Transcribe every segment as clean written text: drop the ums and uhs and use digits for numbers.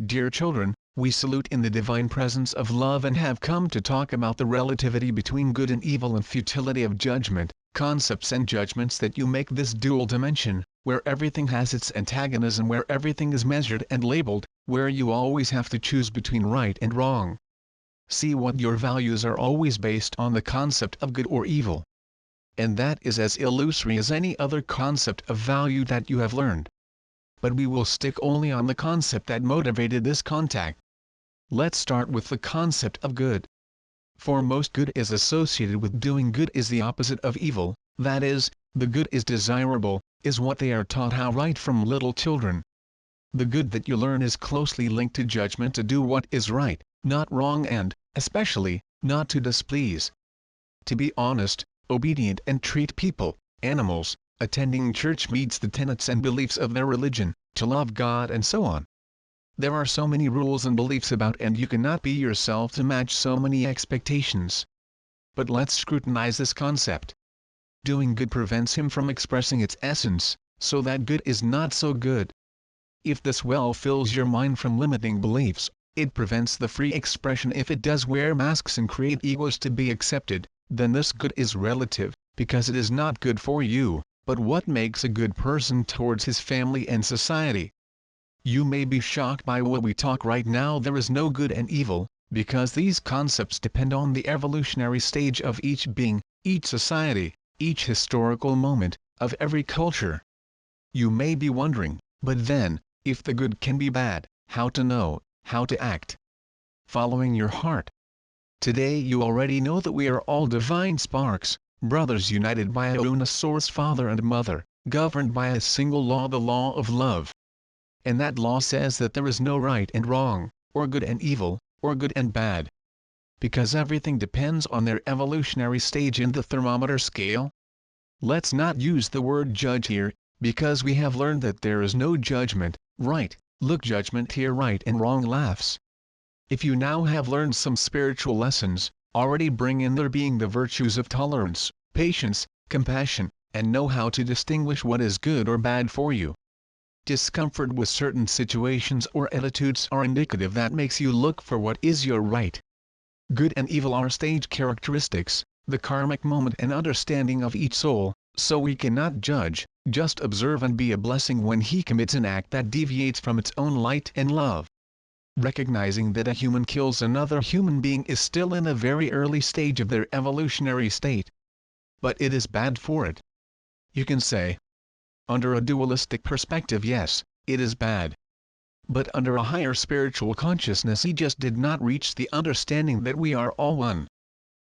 Dear children, we salute in the divine presence of love and have come to talk about the relativity between good and evil and futility of judgment, concepts and judgments that you make this dual dimension, where everything has its antagonism, where everything is measured and labeled, where you always have to choose between right and wrong. See what your values are always based on the concept of good or evil. And that is as illusory as any other concept of value that you have learned. But we will stick only on the concept that motivated this contact. Let's start with the concept of good. For most, good is associated with doing good is the opposite of evil, that is, the good is desirable, is what they are taught how right from little children. The good that you learn is closely linked to judgment to do what is right, not wrong, and, especially, not to displease. To be honest, obedient, and treat people, animals, attending church meets the tenets and beliefs of their religion, to love God, and so on. There are so many rules and beliefs about, and you cannot be yourself to match so many expectations. But let's scrutinize this concept. Doing good prevents him from expressing its essence, so that good is not so good. If this well fills your mind from limiting beliefs, it prevents the free expression. If it does wear masks and create egos to be accepted, then this good is relative, because it is not good for you, but what makes a good person towards his family and society. You may be shocked by what we talk right now. There is no good and evil, because these concepts depend on the evolutionary stage of each being, each society, each historical moment, of every culture. You may be wondering, but then, if the good can be bad, how to know, how to act? Following your heart. Today you already know that we are all divine sparks, brothers united by a una source, Father and Mother, governed by a single law, the law of love. And that law says that there is no right and wrong, or good and evil, or good and bad. Because everything depends on their evolutionary stage in the thermometer scale. Let's not use the word judge here, because we have learned that there is no judgment, right, look, judgment here, right and wrong laughs. If you now have learned some spiritual lessons, already bring in their being the virtues of tolerance, patience, compassion, and know how to distinguish what is good or bad for you. Discomfort with certain situations or attitudes are indicative that makes you look for what is your right. Good and evil are stage characteristics, the karmic moment and understanding of each soul, so we cannot judge, just observe and be a blessing when he commits an act that deviates from its own light and love. Recognizing that a human kills another human being is still in a very early stage of their evolutionary state. But it is bad for it. You can say, under a dualistic perspective, yes, it is bad. But under a higher spiritual consciousness, he just did not reach the understanding that we are all one.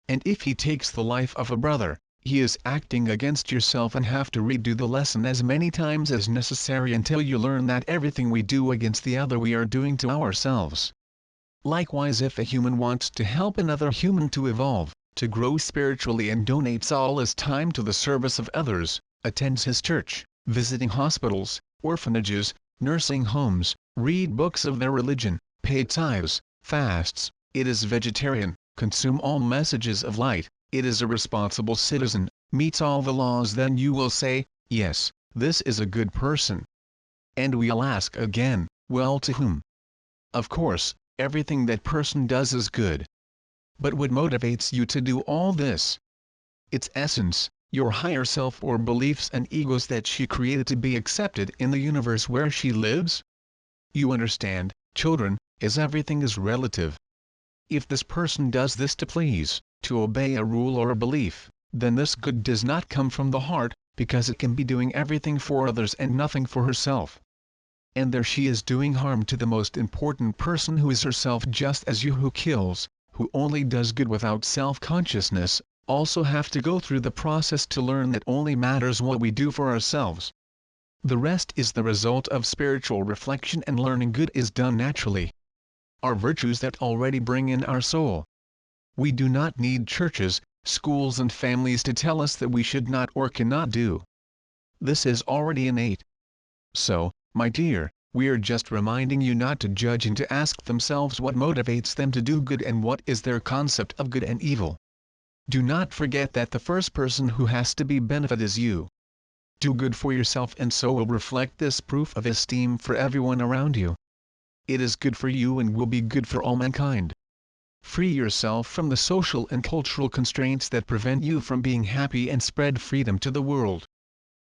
And if he takes the life of a brother, he is acting against yourself and have to redo the lesson as many times as necessary until you learn that everything we do against the other we are doing to ourselves. Likewise, if a human wants to help another human to evolve, to grow spiritually, and donates all his time to the service of others, attends his church, visiting hospitals, orphanages, nursing homes, read books of their religion, pay tithes, fasts, it is vegetarian, consume all messages of light, it is a responsible citizen, meets all the laws, then you will say, yes, this is a good person. And we'll ask again, well, to whom? Of course, everything that person does is good. But what motivates you to do all this? Its essence, your higher self or beliefs and egos that she created to be accepted in the universe where she lives? You understand, children, as everything is relative. If this person does this to please, to obey a rule or a belief, then this good does not come from the heart, because it can be doing everything for others and nothing for herself. And there she is doing harm to the most important person, who is herself, just as you who kills, who only does good without self-consciousness, also have to go through the process to learn that only matters what we do for ourselves. The rest is the result of spiritual reflection, and learning good is done naturally. Are virtues that already bring in our soul. We do not need churches, schools and families to tell us that we should not or cannot do. This is already innate. So, my dear, we are just reminding you not to judge and to ask themselves what motivates them to do good and what is their concept of good and evil. Do not forget that the first person who has to be benefited is you. Do good for yourself, and so will reflect this proof of esteem for everyone around you. It is good for you and will be good for all mankind. Free yourself from the social and cultural constraints that prevent you from being happy and spread freedom to the world.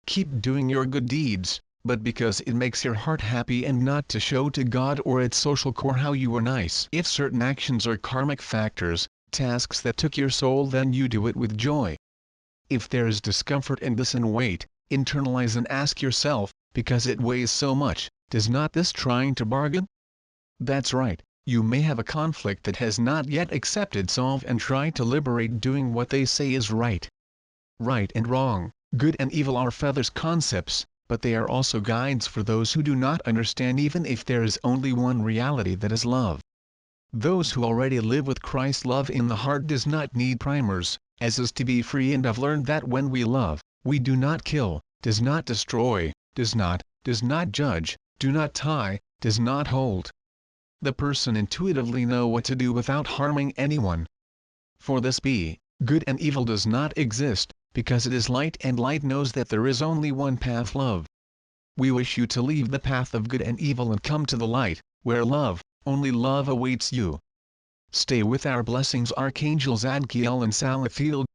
Keep doing your good deeds, but because it makes your heart happy and not to show to God or its social core how you were nice. If certain actions are karmic factors, tasks that took your soul, then you do it with joy. If there is discomfort in this and wait, internalize and ask yourself, because it weighs so much, does not this trying to bargain? That's right, you may have a conflict that has not yet accepted, solve and try to liberate doing what they say is right. Right and wrong, good and evil are feathers concepts, but they are also guides for those who do not understand, even if there is only one reality, that is love. Those who already live with Christ's love in the heart does not need primers, as is to be free, and have learned that when we love, we do not kill, does not destroy, does not judge, do not tie, does not hold. The person intuitively know what to do without harming anyone. For this be, good and evil does not exist, because it is light, and light knows that there is only one path, love. We wish you to leave the path of good and evil and come to the light, where love, only love awaits you. Stay with our blessings Archangels Adkiel and Salathiel.